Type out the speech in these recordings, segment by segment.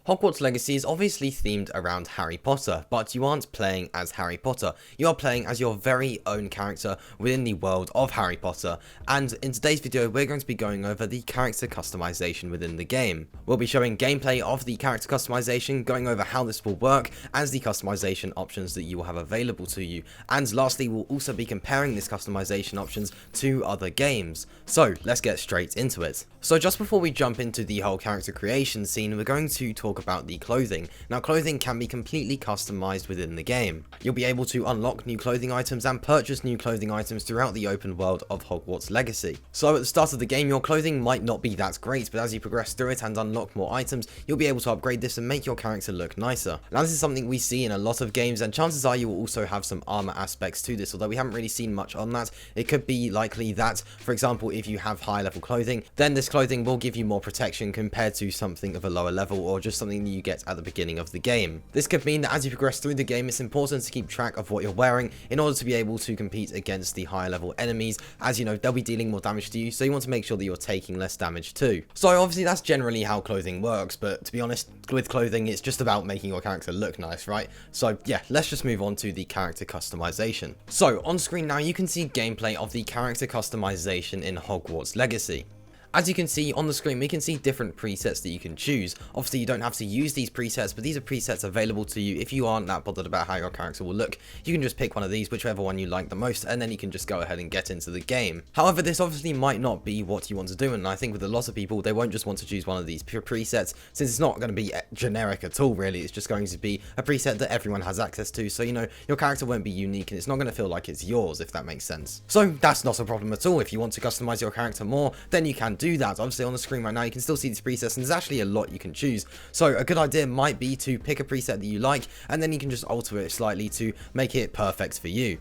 Hogwarts Legacy is obviously themed around Harry Potter, but you aren't playing as Harry Potter. You are playing as your very own character within the world of Harry Potter, and in today's video we're going to be going over the character customization within the game. We'll be showing gameplay of the character customization, going over how this will work, and the customization options that you will have available to you, and lastly we'll also be comparing this customization options to other games. So let's get straight into it. So just before we jump into the whole character creation scene, we're going to talk about the clothing. Now clothing can be completely customized within the game. You'll be able to unlock new clothing items and purchase new clothing items throughout the open world of Hogwarts Legacy. So at the start of the game your clothing might not be that great, but as you progress through it and unlock more items, you'll be able to upgrade this and make your character look nicer. Now this is something we see in a lot of games, and chances are you will also have some armor aspects to this, although we haven't really seen much on that. It could be likely that, for example, if you have high level clothing, then this clothing will give you more protection compared to something of a lower level, or just something that you get at the beginning of the game. This could mean that as you progress through the game, it's important to keep track of what you're wearing in order to be able to compete against the higher level enemies, as you know they'll be dealing more damage to you, so you want to make sure that you're taking less damage too. So obviously that's generally how clothing works, but to be honest, with clothing it's just about making your character look nice, right? So yeah, let's just move on to the character customization. So on screen now you can see gameplay of the character customization in Hogwarts Legacy. As you can see on the screen, we can see different presets that you can choose. Obviously, you don't have to use these presets, but these are presets available to you if you aren't that bothered about how your character will look. You can just pick one of these, whichever one you like the most, and then you can just go ahead and get into the game. However, this obviously might not be what you want to do, and I think with a lot of people, they won't just want to choose one of these presets, since it's not going to be generic at all, really. It's just going to be a preset that everyone has access to, so you know, your character won't be unique, and it's not going to feel like it's yours, if that makes sense. So that's not a problem at all. If you want to customize your character more, then you can do that. Obviously on the screen right now you can still see these presets, and there's actually a lot you can choose. So a good idea might be to pick a preset that you like, and then you can just alter it slightly to make it perfect for you.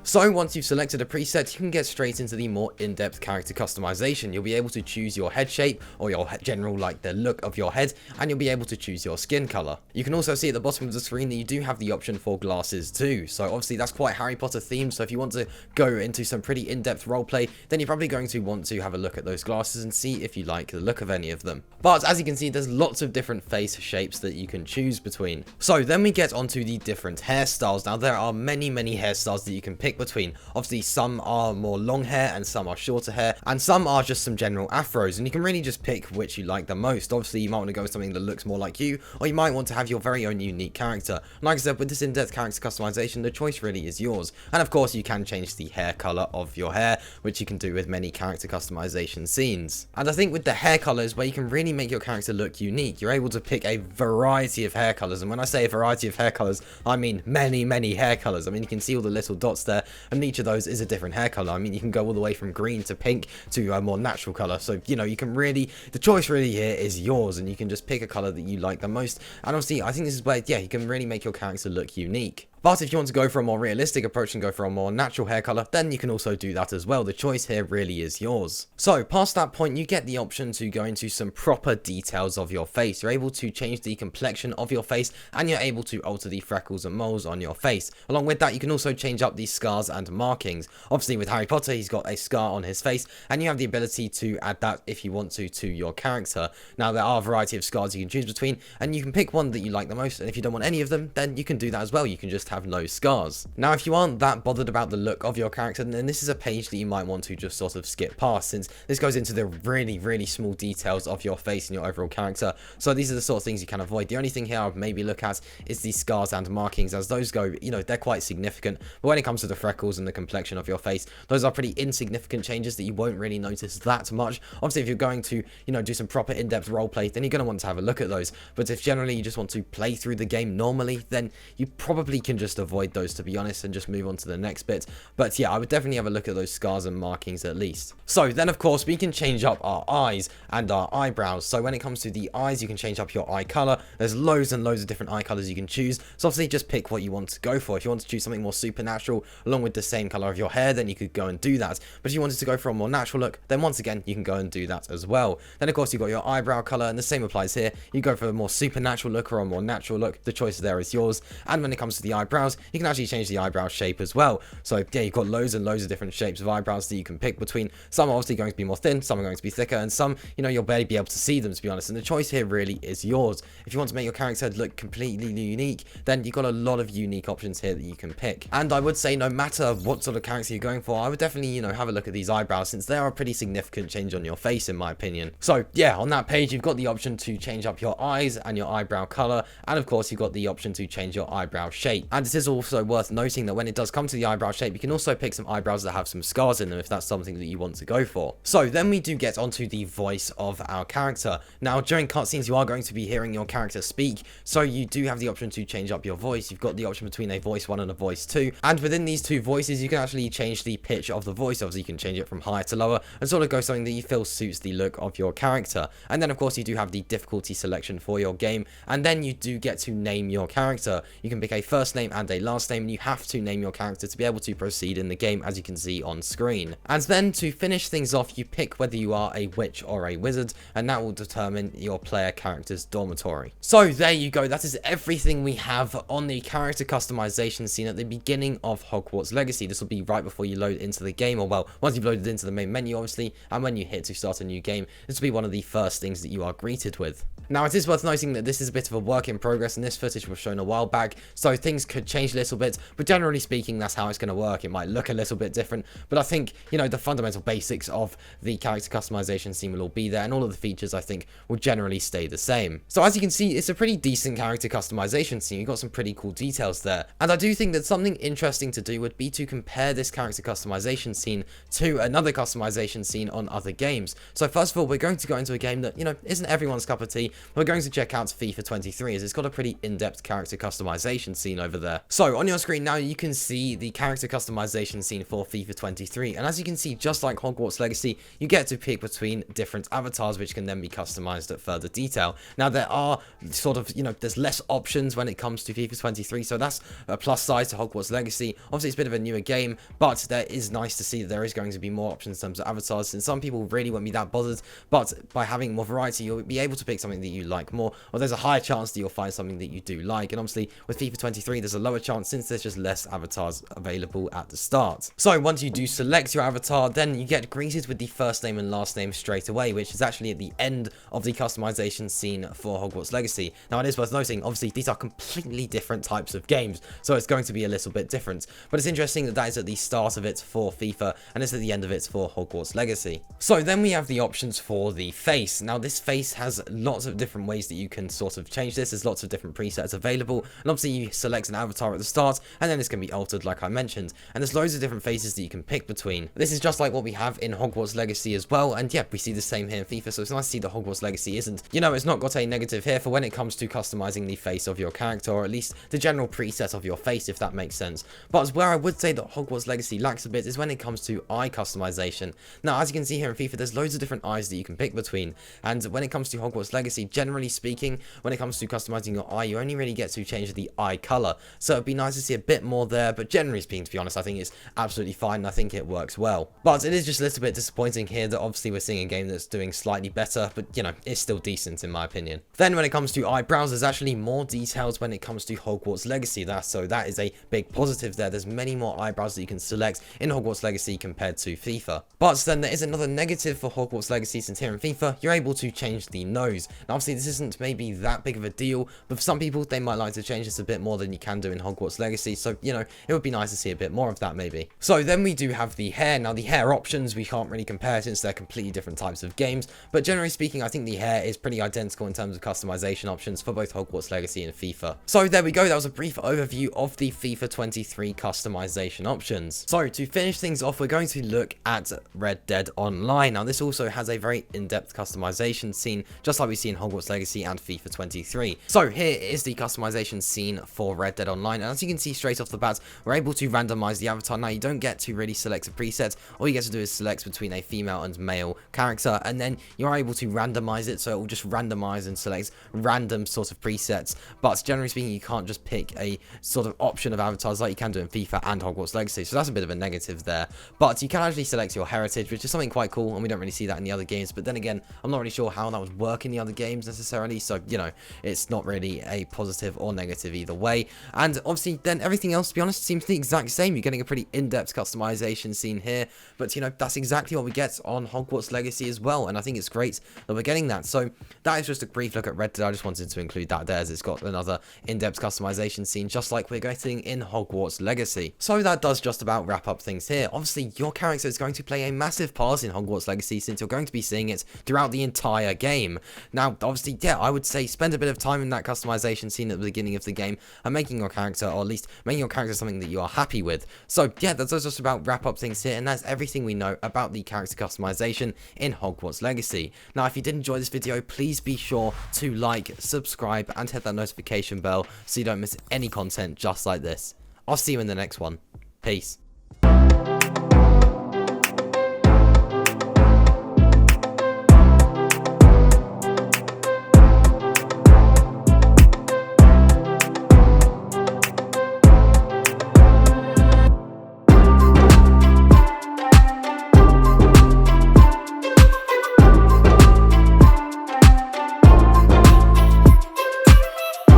So once you've selected a preset, you can get straight into the more in-depth character customization. You'll be able to choose your head shape, or your general, like the look of your head, and you'll be able to choose your skin color. You can also see at the bottom of the screen that you do have the option for glasses too. So obviously that's quite Harry Potter themed, so if you want to go into some pretty in-depth roleplay, then you're probably going to want to have a look at those glasses and see if you like the look of any of them. But as you can see, there's lots of different face shapes that you can choose between. So then we get onto the different hairstyles. Now there are many hairstyles that you can pick between. Obviously some are more long hair and some are shorter hair, and some are just some general afros, and you can really just pick which you like the most. Obviously you might want to go with something that looks more like you, or you might want to have your very own unique character. And like I said, with this in-depth character customization, the choice really is yours. And of course you can change the hair color of your hair, which you can do with many character customization scenes. And I think with the hair colors, where you can really make your character look unique, you're able to pick a variety of hair colors. And when I say a variety of hair colors, I mean many hair colors. I mean, you can see all the little dots there, and each of those is a different hair color. I mean, you can go all the way from green to pink to a more natural color. So, you know, you can really, the choice really here is yours, and you can just pick a color that you like the most. And obviously, I think this is where, yeah, you can really make your character look unique. But if you want to go for a more realistic approach and go for a more natural hair color, then you can also do that as well. The choice here really is yours. So past that point, you get the option to go into some proper details of your face. You're able to change the complexion of your face, and you're able to alter the freckles and moles on your face. Along with that, you can also change up the scars and markings. Obviously with Harry Potter, he's got a scar on his face, and you have the ability to add that if you want to your character. Now there are a variety of scars you can choose between, and you can pick one that you like the most, and if you don't want any of them, then you can do that as well. You can just have no scars. Now if you aren't that bothered about the look of your character, then this is a page that you might want to just sort of skip past, since this goes into the really small details of your face and your overall character. So these are the sort of things you can avoid. The only thing here I would maybe look at is the scars and markings, as those go, you know, they're quite significant. But when it comes to the freckles and the complexion of your face, those are pretty insignificant changes that you won't really notice that much. Obviously if you're going to, you know, do some proper in-depth roleplay, then you're going to want to have a look at those. But if generally you just want to play through the game normally, then you probably can just avoid those, to be honest, and just move on to the next bit. But yeah, I would definitely have a look at those scars and markings at least. So then of course we can change up our eyes and our eyebrows. So when it comes to the eyes, you can change up your eye color. There's loads and loads of different eye colors you can choose, so obviously just pick what you want to go for. If you want to choose something more supernatural along with the same color of your hair, then you could go and do that. But if you wanted to go for a more natural look, then once again you can go and do that as well. Then of course you've got your eyebrow color, and the same applies here. You go for a more supernatural look or a more natural look, the choice there is yours. And when it comes to the eyebrow eyebrows, you can actually change the eyebrow shape as well. So yeah, you've got loads and loads of different shapes of eyebrows that you can pick between. Some are obviously going to be more thin, some are going to be thicker, and some, you know, you'll barely be able to see them, to be honest. And the choice here really is yours. If you want to make your character look completely unique, then you've got a lot of unique options here that you can pick. And I would say no matter what sort of character you're going for, I would definitely, you know, have a look at these eyebrows, since they are a pretty significant change on your face, in my opinion. So yeah, on that page, you've got the option to change up your eyes and your eyebrow color, and of course, you've got the option to change your eyebrow shape. And it is also worth noting that when it does come to the eyebrow shape, you can also pick some eyebrows that have some scars in them, if that's something that you want to go for. So then we do get onto the voice of our character. Now, during cutscenes, you are going to be hearing your character speak, so you do have the option to change up your voice. You've got the option between a voice 1 and a voice 2, and within these two voices, you can actually change the pitch of the voice. Obviously, you can change it from higher to lower, and sort of go something that you feel suits the look of your character. And then, of course, you do have the difficulty selection for your game, and then you do get to name your character. You can pick a first name and a last name, and you have to name your character to be able to proceed in the game, as you can see on screen. And then, to finish things off, you pick whether you are a witch or a wizard, and that will determine your player character's dormitory. So there you go, that is everything we have on the character customization scene at the beginning of Hogwarts Legacy. This will be right before you load into the game, or well, once you've loaded into the main menu, obviously, and when you hit to start a new game, this will be one of the first things that you are greeted with. Now, it is worth noting that this is a bit of a work in progress, and this footage was shown a while back, so things could change a little bit, but generally speaking, that's how it's going to work. It might look a little bit different, but I think, you know, the fundamental basics of the character customization scene will all be there, and all of the features, I think, will generally stay the same. So as you can see, it's a pretty decent character customization scene. You've got some pretty cool details there, and I do think that something interesting to do would be to compare this character customization scene to another customization scene on other games. So first of all, we're going to go into a game that, you know, isn't everyone's cup of tea. We're going to check out FIFA 23, as it's got a pretty in-depth character customization scene over there. So on your screen now, you can see the character customization scene for FIFA 23, and as you can see, just like Hogwarts Legacy, you get to pick between different avatars, which can then be customized at further detail. Now, there are sort of, you know, there's less options when it comes to FIFA 23, so that's a plus side to Hogwarts Legacy. Obviously, it's a bit of a newer game, but there is nice to see that there is going to be more options in terms of avatars, since some people really won't be that bothered, but by having more variety, you'll be able to pick something that you like more, or there's a higher chance that you'll find something that you do like. And obviously, with FIFA 23, there's a lower chance, since there's just less avatars available at the start. So once you do select your avatar, then you get greeted with the first name and last name straight away, which is actually at the end of the customization scene for Hogwarts Legacy. Now, it is worth noting, obviously, these are completely different types of games, so it's going to be a little bit different. But it's interesting that that is at the start of it for FIFA, and it's at the end of it for Hogwarts Legacy. So then we have the options for the face. Now, this face has lots of different ways that you can sort of change this. There's lots of different presets available, and obviously you select an avatar at the start, and then this can be altered like I mentioned, and there's loads of different faces that you can pick between. This is just like what we have in Hogwarts Legacy as well, and yeah, we see the same here in FIFA, so it's nice to see that Hogwarts Legacy isn't, you know, it's not got a negative here for when it comes to customizing the face of your character, or at least the general preset of your face, if that makes sense. But where I would say that Hogwarts Legacy lacks a bit is when it comes to eye customization. Now, as you can see here in FIFA, there's loads of different eyes that you can pick between, and when it comes to Hogwarts Legacy, generally speaking, when it comes to customizing your eye, you only really get to change the eye color, so it'd be nice to see a bit more there, but generally speaking, to be honest, I think it's absolutely fine, and I think it works well. But it is just a little bit disappointing here that obviously we're seeing a game that's doing slightly better, but you know, it's still decent in my opinion. Then when it comes to eyebrows, there's actually more details when it comes to Hogwarts Legacy, so that is a big positive there. There's many more eyebrows that you can select in Hogwarts Legacy compared to FIFA. But then there is another negative for Hogwarts Legacy, since here in FIFA, you're able to change the nose. Now, obviously, this isn't maybe that big of a deal, but for some people, they might like to change this a bit more than you can do in Hogwarts Legacy, so, you know, it would be nice to see a bit more of that, maybe. So then we do have the hair. Now, the hair options, we can't really compare since they're completely different types of games, but generally speaking, I think the hair is pretty identical in terms of customization options for both Hogwarts Legacy and FIFA. So there we go, that was a brief overview of the FIFA 23 customization options. So to finish things off, we're going to look at Red Dead Online. Now, this also has a very in-depth customization scene, just like we see in Hogwarts Legacy and FIFA 23. So here is the customization scene for Red Dead Online, and as you can see straight off the bat, we're able to randomize the avatar. Now, you don't get to really select a preset. All you get to do is select between a female and male character, and then you're able to randomize it, so it will just randomize and select random sort of presets. But generally speaking, you can't just pick a sort of option of avatars like you can do in FIFA and Hogwarts Legacy, so that's a bit of a negative there. But you can actually select your heritage, which is something quite cool, and we don't really see that in the other games. But then again, I'm not really sure how that would work in the other games. games necessarily, so, you know, it's not really a positive or negative either way. And obviously, then everything else, to be honest, seems the exact same. You're getting a pretty in-depth customization scene here, but, you know, that's exactly what we get on Hogwarts Legacy as well, and I think it's great that we're getting that. So that is just a brief look at Red Dead. I just wanted to include that there, as it's got another in-depth customization scene, just like we're getting in Hogwarts Legacy. So that does just about wrap up things here. Obviously, your character is going to play a massive part in Hogwarts Legacy, since you're going to be seeing it throughout the entire game. Now, obviously, yeah, I would say spend a bit of time in that customization scene at the beginning of the game and making your character, or at least making your character something that you are happy with. So yeah, that does just about wrap up things here, and that's everything we know about the character customization in Hogwarts Legacy. Now, if you did enjoy this video, please be sure to like, subscribe, and hit that notification bell so you don't miss any content just like this. I'll see you in the next one. Peace.